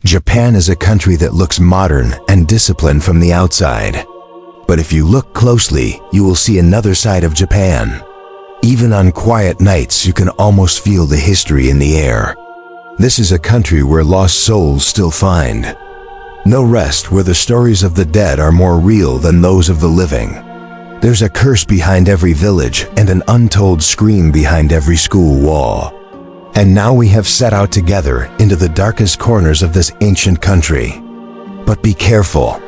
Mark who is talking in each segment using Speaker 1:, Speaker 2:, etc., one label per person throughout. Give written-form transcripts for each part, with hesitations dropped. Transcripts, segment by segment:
Speaker 1: Japan is a country that looks modern and disciplined from the outside. But if you look closely, you will see another side of Japan. Even on quiet nights, you can almost feel the history in the air. This is a country where lost souls still find no rest, where the stories of the dead are more real than those of the living. There's a curse behind every village and an untold scream behind every school wall. And now we have set out together into the darkest corners of this ancient country. But be careful.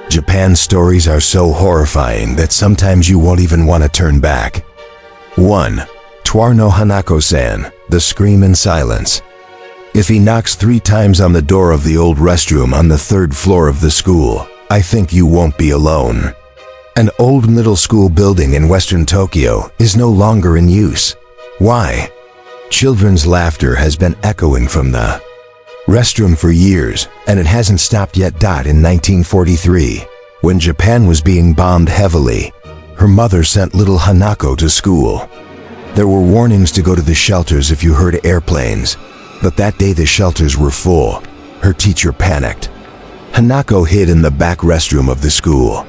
Speaker 1: Japan's stories are so horrifying that sometimes you won't even want to turn back. 1. Tour no Hanako-san, the scream in silence. If he knocks 3 times on the door of the old restroom on the 3rd floor of the school, I think you won't be alone. An old middle school building in western Tokyo is no longer in use. Why? Children's laughter has been echoing from the restroom for years, and it hasn't stopped yet. In 1943, when Japan was being bombed heavily, her mother sent little Hanako to school. There were warnings to go to the shelters if you heard airplanes, but that day the shelters were full. Her teacher panicked. Hanako hid in the back restroom of the school.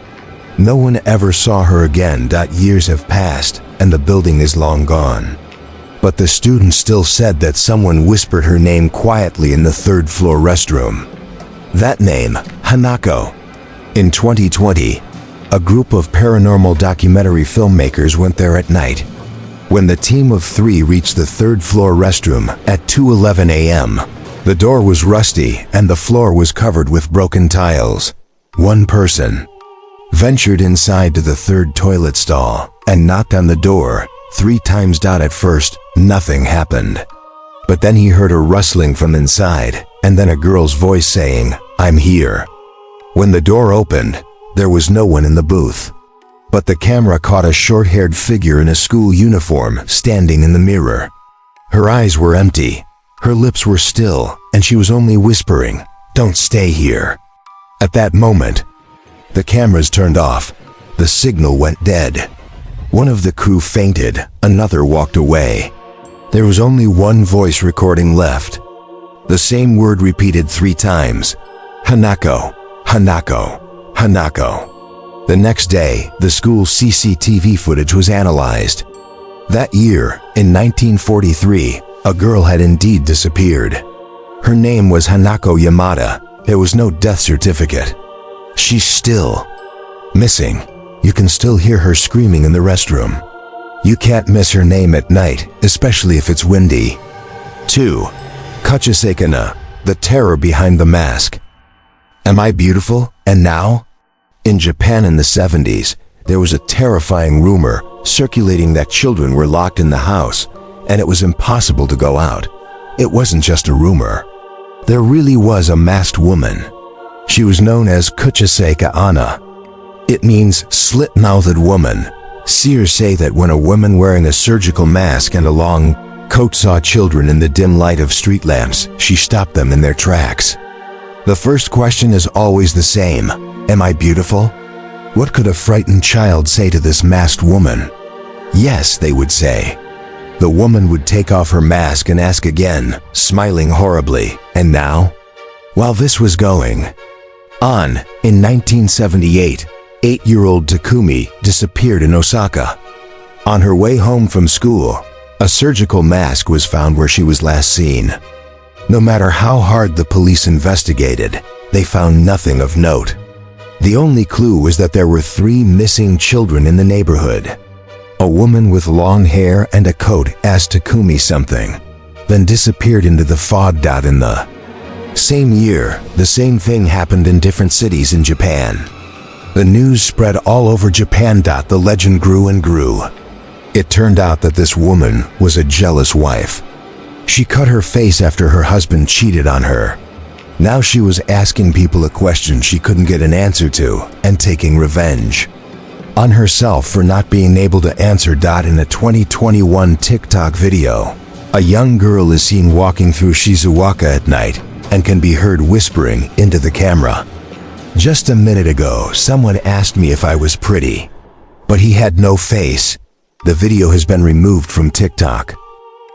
Speaker 1: No one ever saw her again. Years have passed, and the building is long gone. But the students still said that someone whispered her name quietly in the 3rd floor restroom. That name, Hanako. In 2020, a group of paranormal documentary filmmakers went there at night. When the team of 3 reached the 3rd floor restroom at 2:11 a.m., the door was rusty and the floor was covered with broken tiles. One person ventured inside to the 3rd toilet stall and knocked on the door 3 times. At first, nothing happened. But then he heard a rustling from inside, and then a girl's voice saying, "I'm here." When the door opened, there was no one in the booth. But the camera caught a short-haired figure in a school uniform standing in the mirror. Her eyes were empty, her lips were still, and she was only whispering, "Don't stay here." At that moment, the cameras turned off. The signal went dead. One of the crew fainted, another walked away. There was only one voice recording left. The same word repeated 3 times. Hanako, Hanako, Hanako. The next day, the school's CCTV footage was analyzed. That year, in 1943, a girl had indeed disappeared. Her name was Hanako Yamada. There was no death certificate. She's still missing. You can still hear her screaming in the restroom. You can't miss her name at night, especially if it's windy. 2. Kuchiseikana, the terror behind the mask. Am I beautiful? And now? In Japan in the 70s, there was a terrifying rumor circulating that children were locked in the house, and it was impossible to go out. It wasn't just a rumor. There really was a masked woman. She was known as Kuchiseika Ana. It means slit-mouthed woman. Seers say that when a woman wearing a surgical mask and a long coat saw children in the dim light of street lamps, she stopped them in their tracks. The first question is always the same. Am I beautiful? What could a frightened child say to this masked woman? Yes, they would say. The woman would take off her mask and ask again, smiling horribly, and now? While this was going on, in 1978, 8-year-old Takumi disappeared in Osaka. On her way home from school, a surgical mask was found where she was last seen. No matter how hard the police investigated, they found nothing of note. The only clue was that there were 3 missing children in the neighborhood. A woman with long hair and a coat asked Takumi something, then disappeared into the fog. In the same year, the same thing happened in different cities in Japan. The news spread all over Japan. The legend grew and grew. It turned out that this woman was a jealous wife. She cut her face after her husband cheated on her. Now she was asking people a question she couldn't get an answer to and taking revenge on herself for not being able to answer. In a 2021 TikTok video, a young girl is seen walking through Shizuoka at night and can be heard whispering into the camera. Just a minute ago, someone asked me if I was pretty, but he had no face. The video has been removed from TikTok.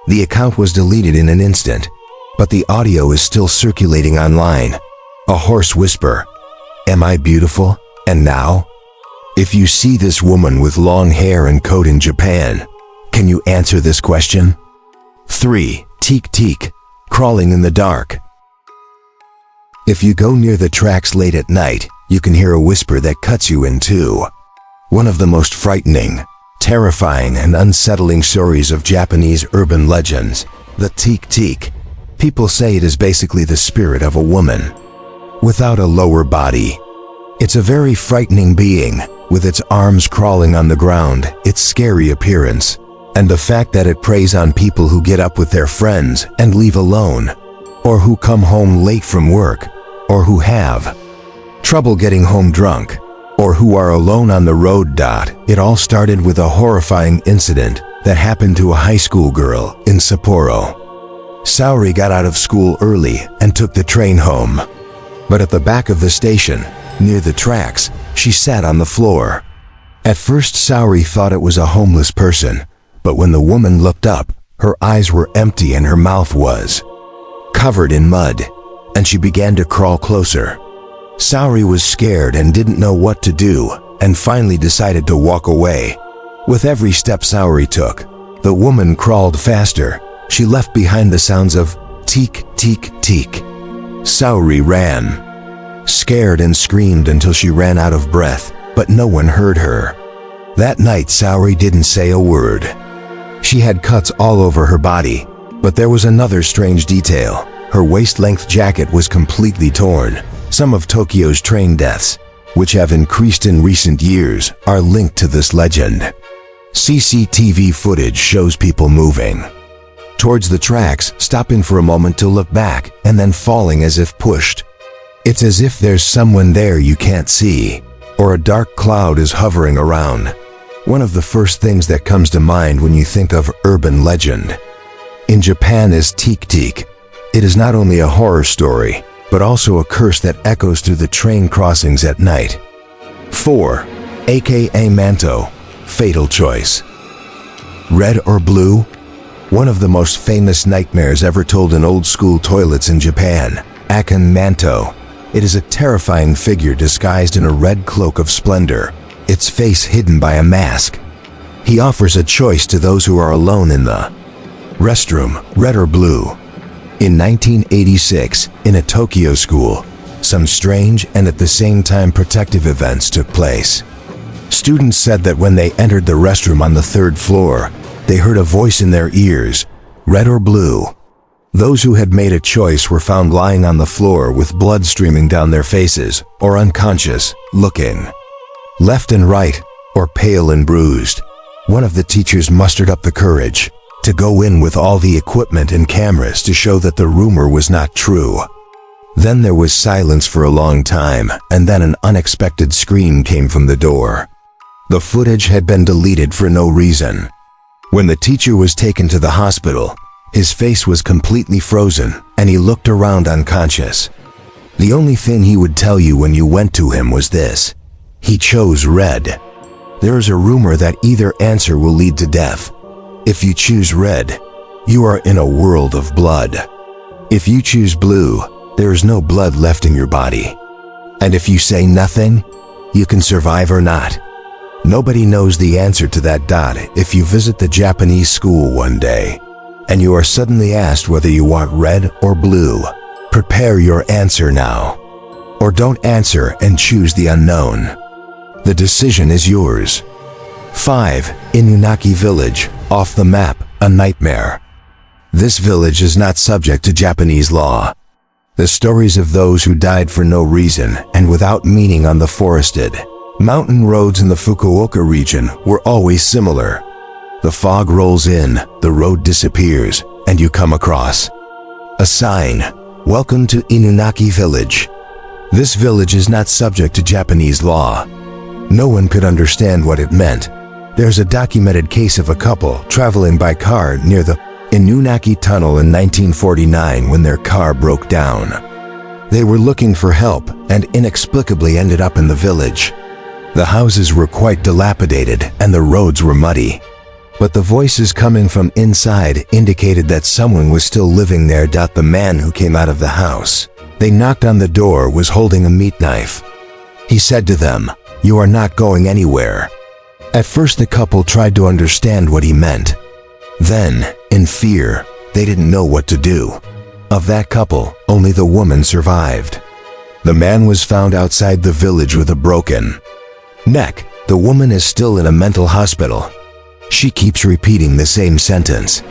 Speaker 1: The account was deleted in an instant. but the audio is still circulating online. A hoarse whisper, "Am I beautiful? And now?" If you see this woman with long hair and coat in Japan, can you answer this question? 3. Teek teek, crawling in the dark. If you go near the tracks late at night, you can hear a whisper that cuts you in two. One of the most frightening, terrifying, and unsettling stories of Japanese urban legends, the teek teek. People say it is basically the spirit of a woman without a lower body. It's a very frightening being, with its arms crawling on the ground, its scary appearance, and the fact that it preys on people who get up with their friends and leave alone, or who come home late from work, or who have trouble getting home drunk, or who are alone on the road. It all started with a horrifying incident that happened to a high school girl in Sapporo. Saori got out of school early and took the train home. But at the back of the station, near the tracks, she sat on the floor. At first, Saori thought it was a homeless person, but when the woman looked up, her eyes were empty and her mouth was covered in mud, and she began to crawl closer. Saori was scared and didn't know what to do, and finally decided to walk away. With every step Saori took, the woman crawled faster. She left behind the sounds of teek, teek, teek. Saori ran, scared, and screamed until she ran out of breath, but no one heard her. That night, Saori didn't say a word. She had cuts all over her body, but there was another strange detail. Her waist-length jacket was completely torn. Some of Tokyo's train deaths, which have increased in recent years, are linked to this legend. CCTV footage shows people moving towards the tracks, stopping for a moment to look back, and then falling as if pushed. It's as if there's someone there you can't see, or a dark cloud is hovering around. One of the first things that comes to mind when you think of urban legend in Japan is teek teek. It is not only a horror story, but also a curse that echoes through the train crossings at night. 4. AKA Manto, fatal choice. Red or blue? One of the most famous nightmares ever told in old-school toilets in Japan, Akan Manto. It is a terrifying figure disguised in a red cloak of splendor, its face hidden by a mask. He offers a choice to those who are alone in the restroom, red or blue. In 1986, in a Tokyo school, some strange and at the same time protective events took place. Students said that when they entered the restroom on the 3rd floor, they heard a voice in their ears, red or blue. Those who had made a choice were found lying on the floor with blood streaming down their faces, or unconscious, looking left and right, or pale and bruised. One of the teachers mustered up the courage to go in with all the equipment and cameras to show that the rumor was not true. Then there was silence for a long time, and then an unexpected scream came from the door. The footage had been deleted for no reason. When the teacher was taken to the hospital, his face was completely frozen, and he looked around unconscious. The only thing he would tell you when you went to him was this: he chose red. There is a rumor that either answer will lead to death. If you choose red, you are in a world of blood. If you choose blue, there is no blood left in your body. And if you say nothing, you can survive or not. Nobody knows the answer to that. If you visit the Japanese school one day, and you are suddenly asked whether you want red or blue, prepare your answer now. Or don't answer and choose the unknown. The decision is yours. 5. Inunaki Village, off the map, a nightmare. This village is not subject to Japanese law. The stories of those who died for no reason and without meaning on the forested mountain roads in the Fukuoka region were always similar. The fog rolls in, the road disappears, and you come across a sign, "Welcome to Inunaki Village." This village is not subject to Japanese law. No one could understand what it meant. There's a documented case of a couple traveling by car near the Inunaki Tunnel in 1949 when their car broke down. They were looking for help and inexplicably ended up in the village. The houses were quite dilapidated and the roads were muddy. but the voices coming from inside indicated that someone was still living there. The man who came out of the house they knocked on the door was holding a meat knife. He said to them, "You are not going anywhere." At first the couple tried to understand what he meant. Then, in fear, they didn't know what to do. Of that couple, only the woman survived. The man was found outside the village with a broken neck. The woman is still in a mental hospital. She keeps repeating the same sentence.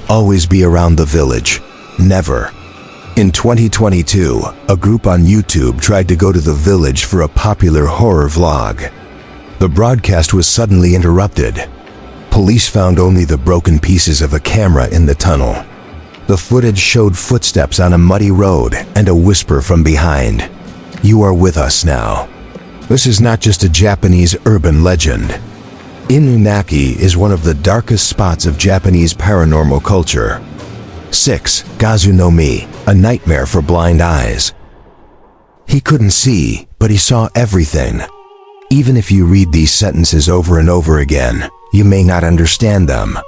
Speaker 1: Always be around the village. Never. In 2022, a group on YouTube tried to go to the village for a popular horror vlog. The broadcast was suddenly interrupted. Police found only the broken pieces of a camera in the tunnel. The footage showed footsteps on a muddy road and a whisper from behind. "You are with us now." This is not just a Japanese urban legend. Inunaki is one of the darkest spots of Japanese paranormal culture. 6. Gazu no Mi, a nightmare for blind eyes. He couldn't see, but he saw everything. Even if you read these sentences over and over again, you may not understand them.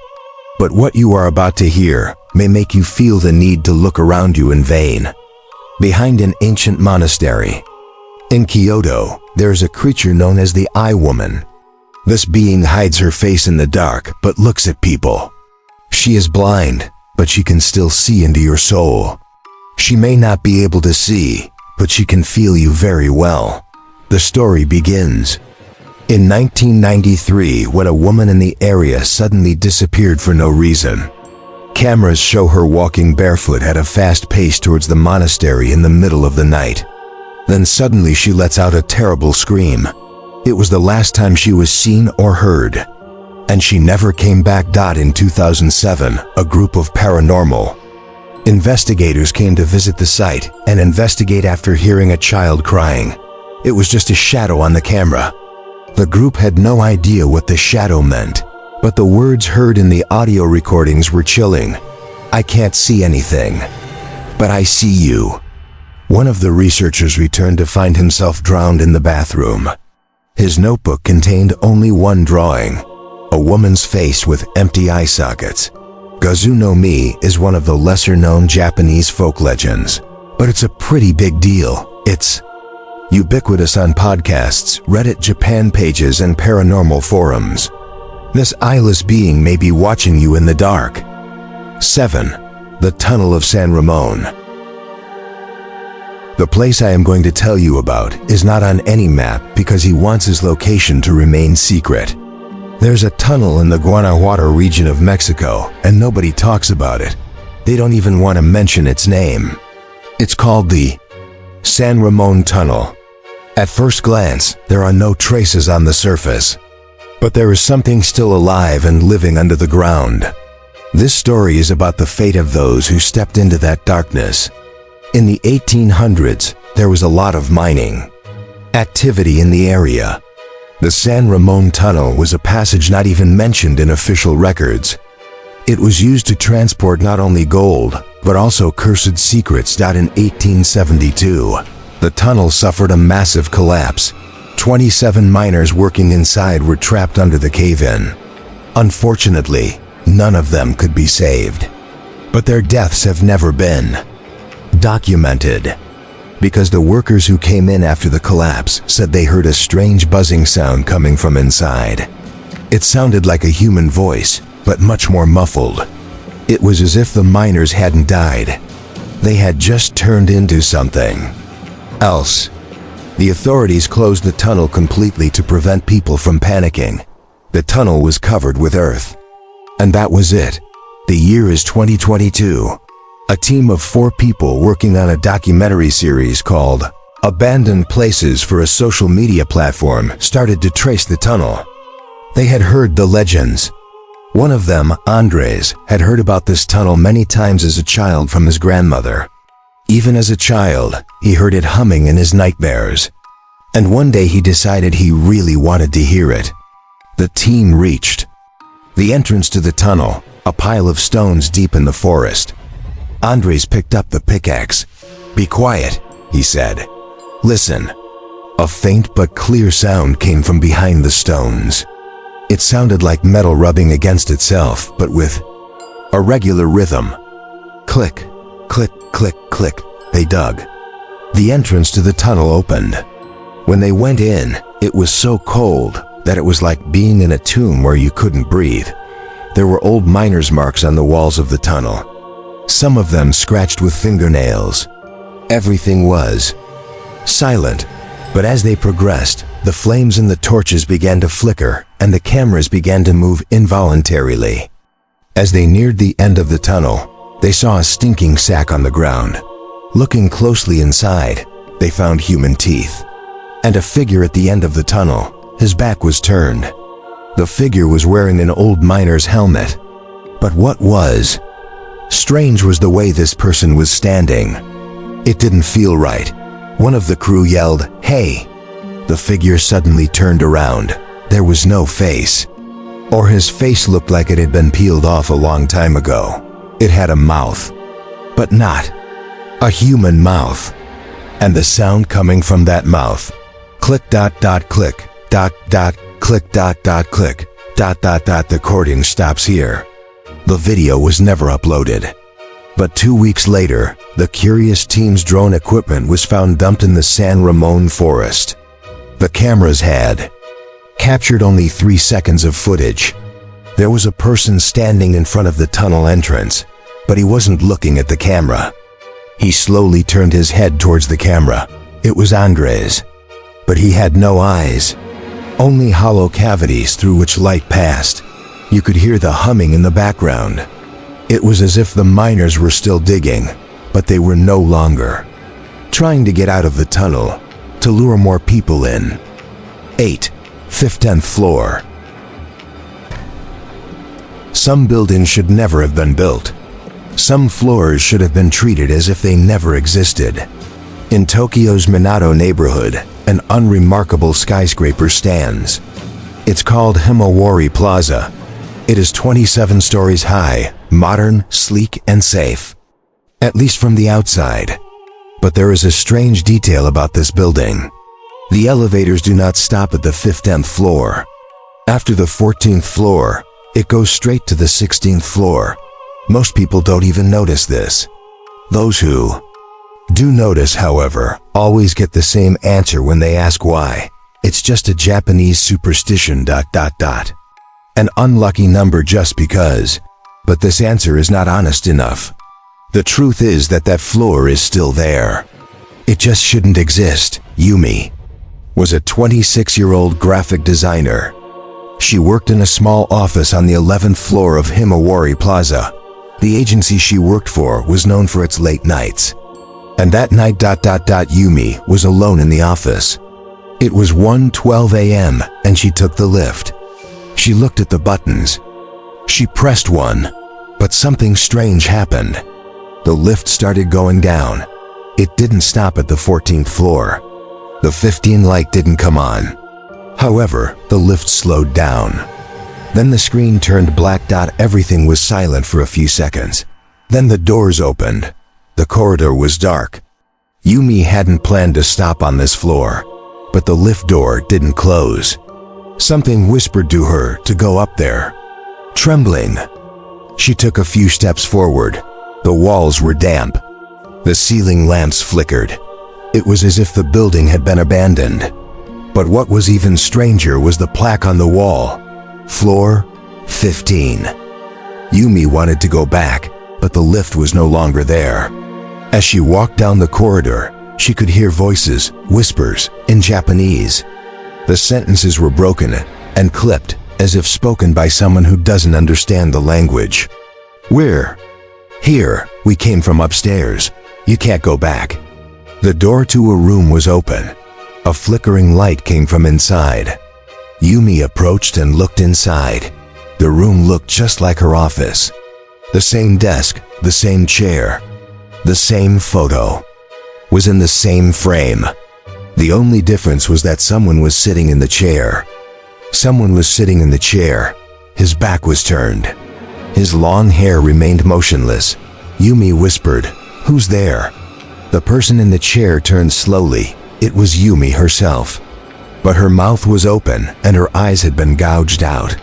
Speaker 1: But what you are about to hear may make you feel the need to look around you in vain. Behind an ancient monastery in Kyoto, there is a creature known as the Eye Woman. This being hides her face in the dark but looks at people. She is blind, but she can still see into your soul. She may not be able to see, but she can feel you very well. The story begins in 1993 when a woman in the area suddenly disappeared for no reason. Cameras show her walking barefoot at a fast pace towards the monastery in the middle of the night. Then suddenly she lets out a terrible scream. It was the last time she was seen or heard. And she never came back. In 2007, a group of paranormal investigators came to visit the site and investigate after hearing a child crying. It was just a shadow on the camera. The group had no idea what the shadow meant, but the words heard in the audio recordings were chilling. "I can't see anything, but I see you." One of the researchers returned to find himself drowned in the bathroom. His notebook contained only one drawing, a woman's face with empty eye sockets. Gazu no Mi is one of the lesser-known Japanese folk legends, but it's a pretty big deal. It's ubiquitous on podcasts, Reddit Japan pages, and paranormal forums. This eyeless being may be watching you in the dark. 7. The Tunnel of San Ramon. The place I am going to tell you about is not on any map because he wants his location to remain secret. There's a tunnel in the Guanajuato region of Mexico, and nobody talks about it. They don't even want to mention its name. It's called the San Ramon Tunnel. At first glance, there are no traces on the surface. But there is something still alive and living under the ground. This story is about the fate of those who stepped into that darkness. In the 1800s, there was a lot of mining activity in the area. The San Ramon Tunnel was a passage not even mentioned in official records. It was used to transport not only gold, but also cursed secrets. In 1872, the tunnel suffered a massive collapse. 27 miners working inside were trapped under the cave-in. Unfortunately, none of them could be saved. But their deaths have never been documented, because the workers who came in after the collapse said they heard a strange buzzing sound coming from inside. It sounded like a human voice, but much more muffled. It was as if the miners hadn't died. They had just turned into something else. The authorities closed the tunnel completely to prevent people from panicking. The tunnel was covered with earth. And that was it. The year is 2022. A team of 4 people working on a documentary series called Abandoned Places for a social media platform started to trace the tunnel. They had heard the legends. One of them, Andres, had heard about this tunnel many times as a child from his grandmother. Even as a child, he heard it humming in his nightmares. And one day he decided he really wanted to hear it. The team reached the entrance to the tunnel, a pile of stones deep in the forest. Andres picked up the pickaxe. "Be quiet," he said. "Listen." A faint but clear sound came from behind the stones. It sounded like metal rubbing against itself, but with a regular rhythm. Click, click, click, click, they dug. The entrance to the tunnel opened. When they went in, it was so cold that it was like being in a tomb where you couldn't breathe. There were old miners' marks on the walls of the tunnel, some of them scratched with fingernails. Everything was silent, but as they progressed, the flames in the torches began to flicker and the cameras began to move involuntarily. As they neared the end of the tunnel, they saw a stinking sack on the ground. Looking closely inside, they found human teeth and a figure at the end of the tunnel. His back was turned. The figure was wearing an old miner's helmet. But what was strange was the way this person was standing. It didn't feel right. One of the crew yelled, "Hey!" The figure suddenly turned around. There was no face. Or his face looked like it had been peeled off a long time ago. It had a mouth, but not a human mouth. And the sound coming from that mouth. Click dot dot click, dot dot click dot dot click, dot dot dot. The recording stops here. The video was never uploaded. But 2 weeks later, the Curious team's drone equipment was found dumped in the San Ramon forest. The cameras had captured only 3 seconds of footage. There was a person standing in front of the tunnel entrance, but he wasn't looking at the camera. He slowly turned his head towards the camera. It was Andres, but he had no eyes, only hollow cavities through which light passed. You could hear the humming in the background. It was as if the miners were still digging, but they were no longer trying to get out of the tunnel to lure more people in. 8. 15th floor. Some buildings should never have been built. Some floors should have been treated as if they never existed. In Tokyo's Minato neighborhood, an unremarkable skyscraper stands. It's called Himawari Plaza. It is 27 stories high, modern, sleek, and safe, at least from the outside. But there is a strange detail about this building. The elevators do not stop at the 15th floor. After the 14th floor, it goes straight to the 16th floor. Most people don't even notice this. Those who do notice, however, always get the same answer when they ask why. It's just a Japanese superstition ... An unlucky number just because. But this answer is not honest enough. The truth is that that floor is still there. It just shouldn't exist. Yumi was a 26-year-old graphic designer. She worked in a small office on the 11th floor of Himawari Plaza. The agency she worked for was known for its late nights. And that night ... Yumi was alone in the office. It was 1:12 a.m. and she took the lift. She looked at the buttons. She pressed one, but something strange happened. The lift started going down. It didn't stop at the 14th floor. The 15 light didn't come on. However, the lift slowed down. Then the screen turned black. Everything was silent for a few seconds. Then the doors opened. The corridor was dark. Yumi hadn't planned to stop on this floor, but the lift door didn't close. Something whispered to her to go up there. Trembling, she took a few steps forward. The walls were damp. The ceiling lamps flickered. It was as if the building had been abandoned. But what was even stranger was the plaque on the wall. Floor 15. Yumi wanted to go back, but the lift was no longer there. As she walked down the corridor, she could hear voices, whispers, in Japanese. The sentences were broken and clipped, as if spoken by someone who doesn't understand the language. "We're here. We came from upstairs. You can't go back." The door to a room was open. A flickering light came from inside. Yumi approached and looked inside. The room looked just like her office. The same desk, the same chair, the same photo was in the same frame. The only difference was that someone was sitting in the chair. Someone was sitting in the chair. His back was turned. His long hair remained motionless. Yumi whispered, "Who's there?" The person in the chair turned slowly. It was Yumi herself. but her mouth was open and her eyes had been gouged out.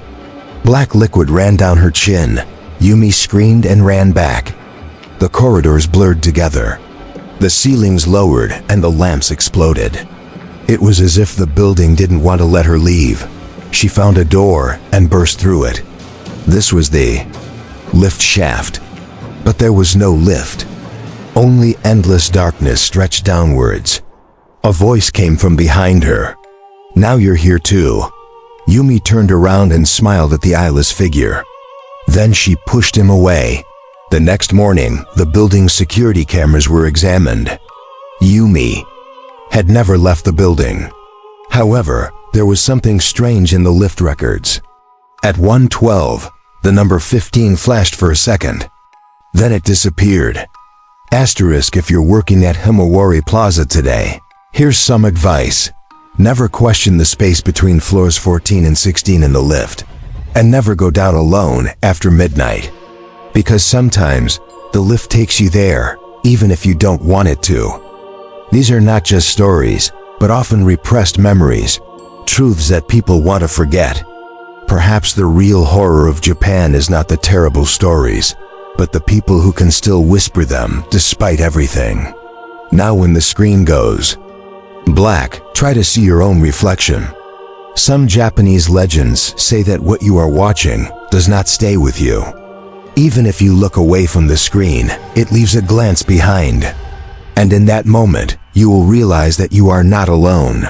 Speaker 1: Black liquid ran down her chin. Yumi screamed and ran back. The corridors blurred together. The ceilings lowered and the lamps exploded. It was as if the building didn't want to let her leave. She found a door and burst through it. This was the lift shaft. But there was no lift. Only endless darkness stretched downwards. A voice came from behind her. "Now you're here too." Yumi turned around and smiled at the eyeless figure. Then she pushed him away. The next morning, the building's security cameras were examined. Yumi had never left the building. However, there was something strange in the lift records. At 1:12, the number 15 flashed for a second. Then it disappeared. Asterisk if you're working at Himawari Plaza today. Here's some advice. Never question the space between floors 14 and 16 in the lift. And never go down alone after midnight. Because sometimes, the lift takes you there, even if you don't want it to. These are not just stories, but often repressed memories. Truths that people want to forget. Perhaps the real horror of Japan is not the terrible stories, but the people who can still whisper them despite everything. Now when the screen goes black, try to see your own reflection. Some Japanese legends say that what you are watching does not stay with you. Even if you look away from the screen, it leaves a glance behind. And in that moment, you will realize that you are not alone.